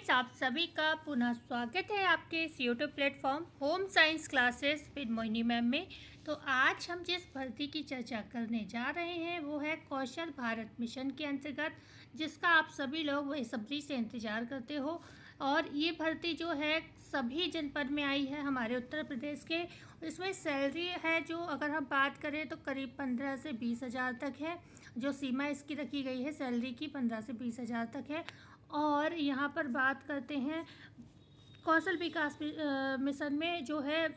Friends, आप सभी का पुनः स्वागत है आपके इस YouTube platform home science classes with Mohini ma'am में। तो आज हम जिस भर्ती की चर्चा करने जा रहे हैं वो है कौशल भारत मिशन के अंतर्गत, जिसका आप सभी लोग बेसब्री से इंतज़ार करते हो। और ये भर्ती जो है सभी जनपद में आई है हमारे उत्तर प्रदेश के। इसमें सैलरी है जो अगर हम बात करें तो करीब 15 से 20 हज़ार तक है। जो सीमा इसकी रखी गई है सैलरी की 15 से 20 हज़ार तक है। और यहाँ पर बात करते हैं कौशल विकास मिशन में जो है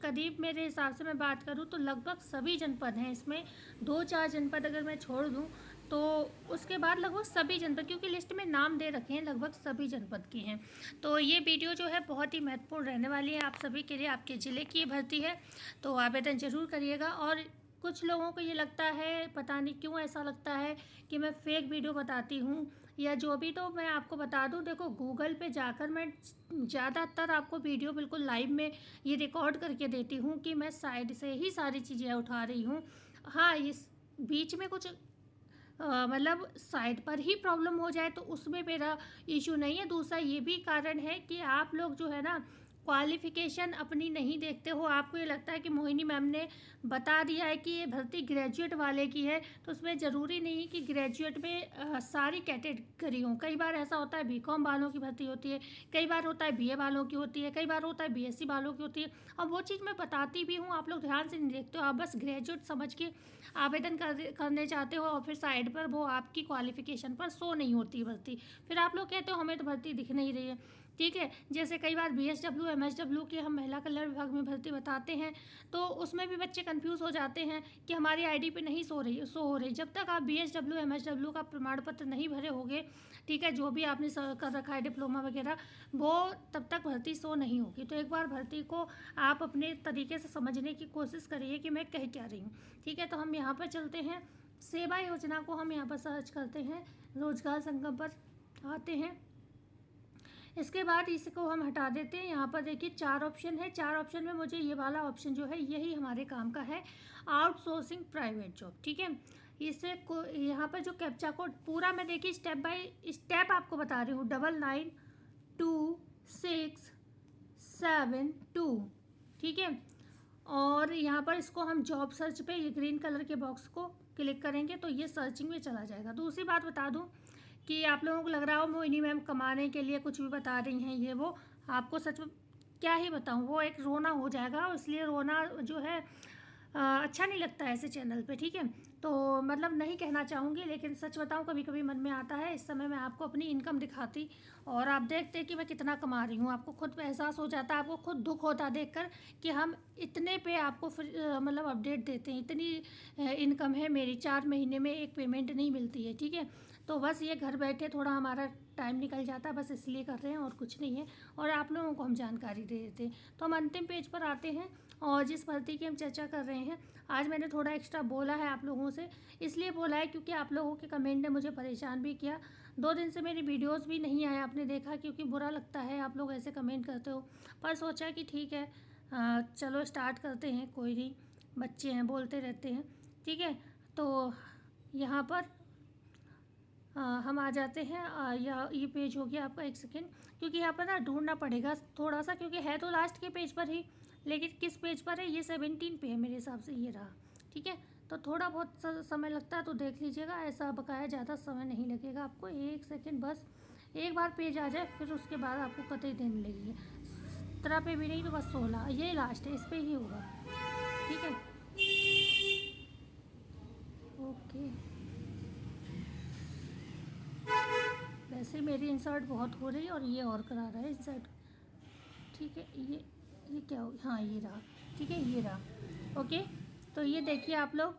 करीब मेरे हिसाब से मैं बात करूँ तो लगभग सभी जनपद हैं इसमें। 2-4 जनपद अगर मैं छोड़ दूँ तो उसके बाद लगभग सभी जनपद, क्योंकि लिस्ट में नाम दे रखे हैं, लगभग सभी जनपद की हैं। तो ये वीडियो जो है बहुत ही महत्वपूर्ण रहने वाली है आप सभी के लिए। आपके ज़िले की भर्ती है तो आवेदन ज़रूर करिएगा। और कुछ लोगों को ये लगता है, पता नहीं क्यों ऐसा लगता है कि मैं फेक वीडियो बताती हूँ या जो भी, तो मैं आपको बता दूँ, देखो गूगल पे जाकर मैं ज़्यादातर आपको वीडियो बिल्कुल लाइव में ये रिकॉर्ड करके देती हूँ कि मैं साइड से ही सारी चीज़ें उठा रही हूँ। हाँ, इस बीच में कुछ मतलब साइड पर ही प्रॉब्लम हो जाए तो उसमें मेरा इशू नहीं है। दूसरा ये भी कारण है कि आप लोग जो है ना क्वालिफ़िकेशन अपनी नहीं देखते हो। आपको ये लगता है कि मोहिनी मैम ने बता दिया है कि ये भर्ती ग्रेजुएट वाले की है, तो उसमें ज़रूरी नहीं कि ग्रेजुएट में सारी कैटेगरी हों। कई बार ऐसा होता है बीकॉम वालों की भर्ती होती है, कई बार होता है बीए वालों की होती है, कई बार होता है बीएससी वालों की होती है। और वो चीज़ मैं बताती भी हूँ, आप लोग ध्यान से नहीं देखते हो। आप बस ग्रेजुएट समझ के आवेदन करने चाहते हो और फिर साइड पर वो आपकी क्वालिफ़िकेशन पर शो नहीं होती भर्ती। फिर आप लोग कहते हो हमें तो भर्ती दिख नहीं रही है, ठीक है। जैसे कई बार बीएसडब्ल्यू एमएसडब्ल्यू की हम महिला कल्याण विभाग में भर्ती बताते हैं तो उसमें भी बच्चे कंफ्यूज हो जाते हैं कि हमारी आईडी पे नहीं शो हो रही। जब तक आप बीएसडब्ल्यू एमएसडब्ल्यू का प्रमाण पत्र नहीं भरे होगे, ठीक है, जो भी आपने कर रखा है डिप्लोमा वगैरह, वो तब तक भर्ती शो नहीं होगी। तो एक बार भर्ती को आप अपने तरीके से समझने की कोशिश करिए कि मैं कह क्या रही हूँ, ठीक है। तो हम यहाँ पर चलते हैं, सेवा योजना को हम यहाँ पर सर्च करते हैं, रोजगार संगम पर आते हैं। इसके बाद इसको हम हटा देते हैं। यहाँ पर देखिए 4 ऑप्शन है, 4 ऑप्शन में मुझे ये वाला ऑप्शन जो है यही हमारे काम का है, आउटसोर्सिंग प्राइवेट जॉब, ठीक है। इसे को यहाँ पर जो कैप्चा कोड पूरा मैं देखिए स्टेप बाय स्टेप आपको बता रही हूँ, 992672, ठीक है। और यहाँ पर इसको हम जॉब सर्च पे ये ग्रीन कलर के बॉक्स को क्लिक करेंगे तो ये सर्चिंग में चला जाएगा। दूसरी बात बता दूँ कि आप लोगों को लग रहा हो मोहिनी मैम कमाने के लिए कुछ भी बता रही हैं ये वो, आपको सच में क्या ही बताऊं, वो एक रोना हो जाएगा। इसलिए रोना जो है अच्छा नहीं लगता है ऐसे चैनल पे, ठीक है। तो मतलब नहीं कहना चाहूँगी, लेकिन सच बताऊं कभी कभी मन में आता है। इस समय मैं आपको अपनी इनकम दिखाती और आप देखते कि मैं कितना कमा रही हूँ, आपको खुद एहसास हो जाता, आपको खुद दुख होता देखकर कि हम इतने पे आपको मतलब अपडेट देते हैं, इतनी इनकम है मेरी, 4 महीने में एक पेमेंट नहीं मिलती है, ठीक है। तो बस ये घर बैठे थोड़ा हमारा टाइम निकल जाता है, बस इसलिए कर रहे हैं और कुछ नहीं है, और आप लोगों को हम जानकारी दे देते हैं। तो हम अंतिम पेज पर आते हैं और जिस भर्ती की हम चर्चा कर रहे हैं, आज मैंने थोड़ा एक्स्ट्रा बोला है आप लोगों से, इसलिए बोला है क्योंकि आप लोगों के कमेंट ने मुझे परेशान भी किया। 2 दिन से मेरी वीडियोस भी नहीं आए, आपने देखा, क्योंकि बुरा लगता है आप लोग ऐसे कमेंट करते हो। पर सोचा कि ठीक है, चलो स्टार्ट करते हैं, कोई नहीं, बच्चे हैं बोलते रहते हैं, ठीक है। तो यहाँ पर हम आ जाते हैं, या ये पेज हो गया आपका, एक सेकेंड, क्योंकि यहाँ पर ना ढूंढना पड़ेगा थोड़ा सा, क्योंकि है तो लास्ट के पेज पर ही, लेकिन किस पेज पर है, ये 17 पे है मेरे हिसाब से, ये रहा, ठीक है। तो थोड़ा बहुत समय लगता है तो देख लीजिएगा, ऐसा बकाया ज़्यादा समय नहीं लगेगा आपको, एक सेकेंड बस। एक बार पेज आ जाए फिर उसके बाद आपको कतई देने लगेगी, 17 पे भी नहीं तो बस 16, ये लास्ट है, इस पर ही होगा, ठीक है। ओके, वैसे मेरी इंसर्ट बहुत हो रही है और ये और करा रहा है इंसर्ट, ठीक है। ये क्या हो, हाँ ये रहा, ठीक है, ये रहा, ओके। तो ये देखिए आप लोग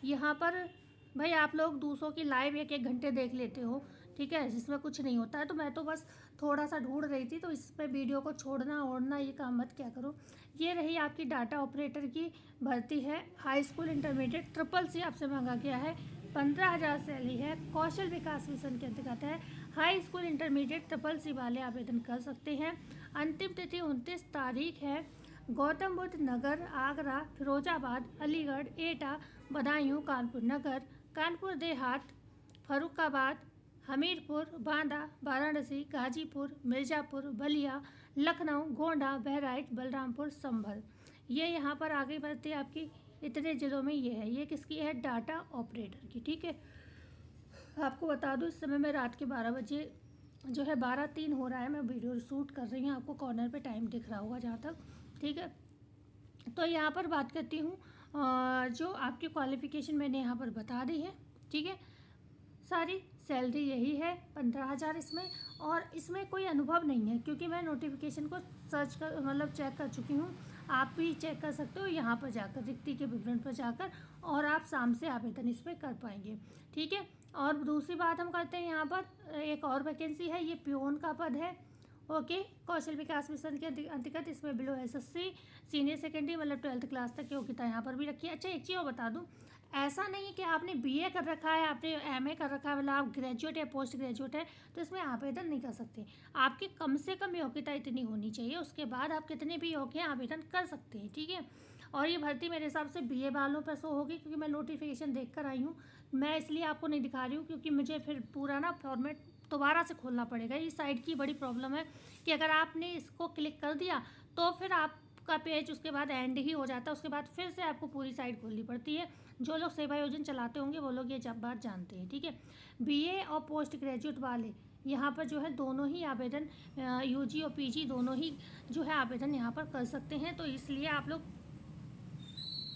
यहाँ पर, भाई आप लोग दूसरों की लाइव 1-1 घंटे देख लेते हो, ठीक है, जिसमें कुछ नहीं होता है। तो मैं तो बस थोड़ा सा ढूंढ रही थी, तो इस पर वीडियो को छोड़ना ओढ़ना ये काम मत क्या करो। ये रही आपकी डाटा ऑपरेटर की भर्ती है, हाई स्कूल इंटरमीडिएट CCC आपसे मांगा गया है, 15,000 सैलरी है, कौशल विकास मिशन के अंतर्गत है। हाई स्कूल इंटरमीडिएट CCC वाले आवेदन कर सकते हैं। अंतिम तिथि 29 तारीख है। गौतम बुद्ध नगर, आगरा, फिरोजाबाद, अलीगढ़, एटा, बदायूं, कानपुर नगर, कानपुर देहात, फरुखाबाद, हमीरपुर, बांदा, वाराणसी, गाजीपुर, मिर्ज़ापुर, बलिया, लखनऊ, गोंडा, बहराइच, बलरामपुर, संभल। ये यहाँ पर आगे बढ़ते आपकी इतने ज़िलों में ये है। ये किसकी है? डाटा ऑपरेटर की। ठीक है, आपको बता दूँ इस समय मैं रात के 12 बजे जो है 12:03 हो रहा है, मैं वीडियो शूट कर रही हूँ। आपको कॉर्नर पे टाइम दिख रहा होगा जहाँ तक। ठीक है, तो यहाँ पर बात करती हूँ जो आपकी क्वालिफ़िकेशन मैंने यहाँ पर बता दी है। ठीक है, सारी सैलरी यही है 15,000 इसमें, और इसमें कोई अनुभव नहीं है क्योंकि मैं नोटिफिकेशन को सर्च कर मतलब चेक कर चुकी हूँ। आप भी चेक कर सकते हो यहाँ पर जाकर, रिक्ति के विवरण पर जाकर, और आप शाम से आवेदन इस पर कर पाएंगे। ठीक है, और दूसरी बात हम करते हैं, यहाँ पर एक और वैकेंसी है, ये पियोन का पद है। ओके, कौशल विकास मिशन के अंतर्गत इसमें बिलो एसएससी सीनियर सेकेंडरी मतलब 12th क्लास तक की योग्यता यहाँ पर भी रखी है। अच्छा, एक चीज़ और बता दूँ, ऐसा नहीं है कि आपने बीए कर रखा है, आपने एमए कर रखा है, मतलब आप ग्रेजुएट या पोस्ट ग्रेजुएट है तो इसमें आवेदन नहीं कर सकते। आपकी कम से कम योग्यता इतनी होनी चाहिए, उसके बाद आप कितने भी योग्य हैं आवेदन कर सकते हैं। ठीक है, और ये भर्ती मेरे हिसाब से बीए वालों पर शो होगी क्योंकि मैं नोटिफिकेशन देख कर आई हूँ। मैं इसलिए आपको नहीं दिखा रही हूँ क्योंकि मुझे फिर पूरा ना फॉर्मेट दोबारा से खोलना पड़ेगा। ये साइट की बड़ी प्रॉब्लम है कि अगर आपने इसको क्लिक कर दिया तो फिर आपका पेज उसके बाद एंड ही हो जाता है, उसके बाद फिर से आपको पूरी साइट खोलनी पड़ती है। जो लोग सेवा योजन चलाते होंगे वो लोग ये जब बात जानते हैं। ठीक है, बीए और पोस्ट ग्रेजुएट वाले यहाँ पर जो है दोनों ही आवेदन, यूजी और पीजी दोनों ही जो है आवेदन यहाँ पर कर सकते हैं। तो इसलिए आप लोग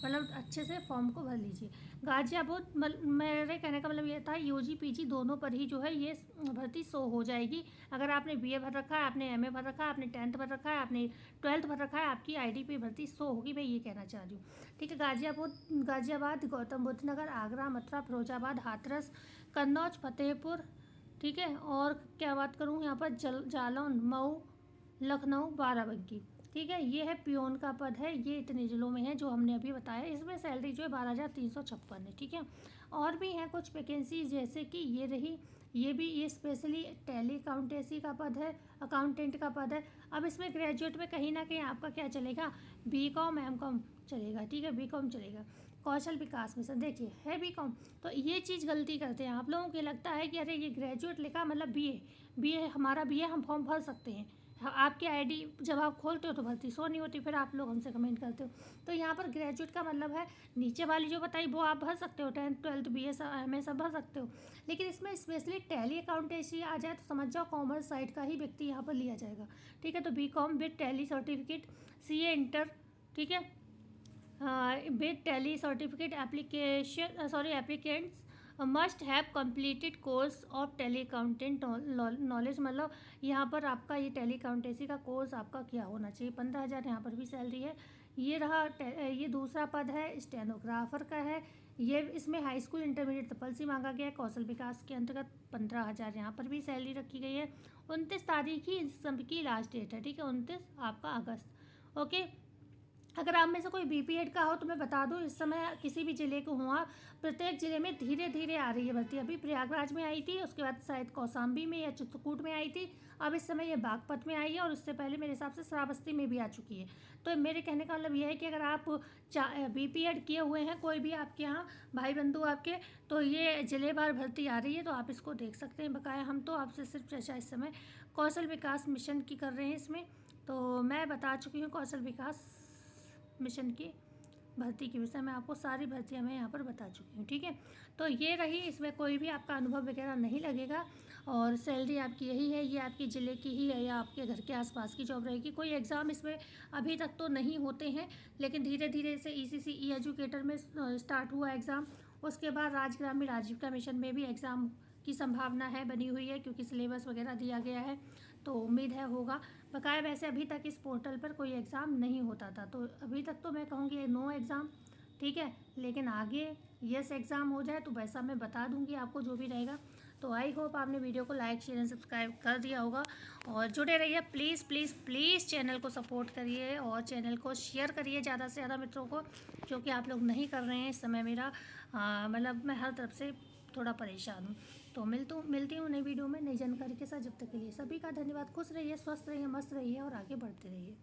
मतलब अच्छे से फॉर्म को भर लीजिए। गाजियाबाद मेरे कहने का मतलब ये था, यूजी पीजी दोनों पर ही जो है ये भर्ती शो हो जाएगी। अगर आपने बीए भर रखा है, आपने एमए भर रखा है, आपने 10th भर रखा है, आपने 12th भर रखा है, आपकी आईडी पे भर्ती शो होगी, मैं ये कहना चाह रही हूँ। ठीक है, गाजियाबाद, गौतम बुद्ध नगर, आगरा, मथुरा, फिरोजाबाद, हाथरस, कन्नौज, फतेहपुर। ठीक है, और क्या बात करूँ यहाँ पर जालौन, मऊ, लखनऊ, बाराबंकी। ठीक है, ये है पियोन का पद है, ये इतने ज़िलों में है जो हमने अभी बताया। इसमें सैलरी जो है 12,356 है। ठीक है, और भी हैं कुछ वैकेंसी जैसे कि ये रही, ये स्पेशली टैली अकाउंटेंसी का पद है, अकाउंटेंट का पद है। अब इसमें ग्रेजुएट में कहीं ना कहीं आपका क्या चलेगा? बीकॉम एमकॉम चलेगा। ठीक है, बीकॉम चलेगा। कौशल विकास मिशन देखिए है बीकॉम। तो ये चीज़ गलती करते हैं आप लोगों को, लगता है कि अरे ये ग्रेजुएट लिखा मतलब बीए हमारा बीए, हम फॉर्म भर सकते हैं। आपकी आईडी जब आप खोलते हो तो भर्ती शो नहीं होती, फिर आप लोग हमसे कमेंट करते हो। तो यहाँ पर ग्रेजुएट का मतलब है नीचे वाली जो बताई वो आप भर सकते हो, 10th 12th बीए एमए सब भर सकते हो। लेकिन इसमें स्पेशली टैली अकाउंटेंसी आ जाए तो समझ जाओ कॉमर्स साइड का ही व्यक्ति यहाँ पर लिया जाएगा। ठीक है, तो BCom with Tally certificate, CA inter. ठीक है, with Tally certificate applicants must have completed course of Tally accountant knowledge, मतलब यहाँ पर आपका ये टेली अकाउंटेंसी का कोर्स आपका क्या होना चाहिए। 15,000 यहाँ पर भी सैलरी है। ये रहा ये दूसरा पद है, स्टेनोग्राफर का है। ये इसमें हाई स्कूल इंटरमीडिएट तपल से मांगा गया है। कौशल विकास के अंतर्गत 15,000 यहाँ पर भी सैलरी रखी गई है। 29 तारीख ही सबकी लास्ट डेट है। ठीक है, 29 आपका अगस्त। ओके, अगर आप में से कोई बीपीएड का हो तो मैं बता दूं, इस समय किसी भी ज़िले को हुआ, प्रत्येक ज़िले में धीरे धीरे आ रही है भर्ती। अभी प्रयागराज में आई थी, उसके बाद शायद कौशाम्बी में या चित्रकूट में आई थी, अब इस समय ये बागपत में आई है, और उससे पहले मेरे हिसाब से श्रावस्ती में भी आ चुकी है। तो मेरे कहने का मतलब यह है कि अगर आप बीपीएड किए हुए हैं, कोई भी आपके यहाँ भाई बंधु आपके, तो ये ज़िलेवार भर्ती आ रही है, तो आप इसको देख सकते हैं। बकाया हम तो आपसे सिर्फ चर्चा इस समय कौशल विकास मिशन की कर रहे हैं इसमें। तो मैं बता चुकी हूँ कौशल विकास मिशन की भर्ती के विषय में, आपको सारी भर्तियां मैं यहाँ पर बता चुकी हूँ। ठीक है, तो ये रही, इसमें कोई भी आपका अनुभव वगैरह नहीं लगेगा, और सैलरी आपकी यही है, ये आपके ज़िले की ही है या आपके घर के आसपास की जॉब रहेगी। कोई एग्ज़ाम इसमें अभी तक तो नहीं होते हैं, लेकिन धीरे धीरे से ईसीसी ई एजुकेटर में स्टार्ट हुआ एग्ज़ाम, उसके बाद राजग्रामीण आजीविका मिशन में भी एग्ज़ाम की संभावना है, बनी हुई है, क्योंकि सिलेबस वगैरह दिया गया है, तो उम्मीद है होगा। बकाया वैसे अभी तक इस पोर्टल पर कोई एग्ज़ाम नहीं होता था, तो अभी तक तो मैं कहूँगी नो एग्ज़ाम। ठीक है, लेकिन आगे यस एग्ज़ाम हो जाए तो वैसा मैं बता दूँगी आपको जो भी रहेगा। तो आई होप आपने वीडियो को लाइक शेयर एंड सब्सक्राइब कर दिया होगा, और जुड़े रहिए। प्लीज़ प्लीज़ प्लीज़ चैनल को सपोर्ट करिए और चैनल को शेयर करिए ज़्यादा से ज़्यादा मित्रों को, जो कि आप लोग नहीं कर रहे हैं इस समय। मेरा मतलब मैं हर तरफ से थोड़ा परेशान हूँ। तो मिलती हूँ नई वीडियो में नई जानकारी के साथ। जब तक के लिए सभी का धन्यवाद। खुश रहिए, स्वस्थ रहिए, मस्त रहिए और आगे बढ़ते रहिए।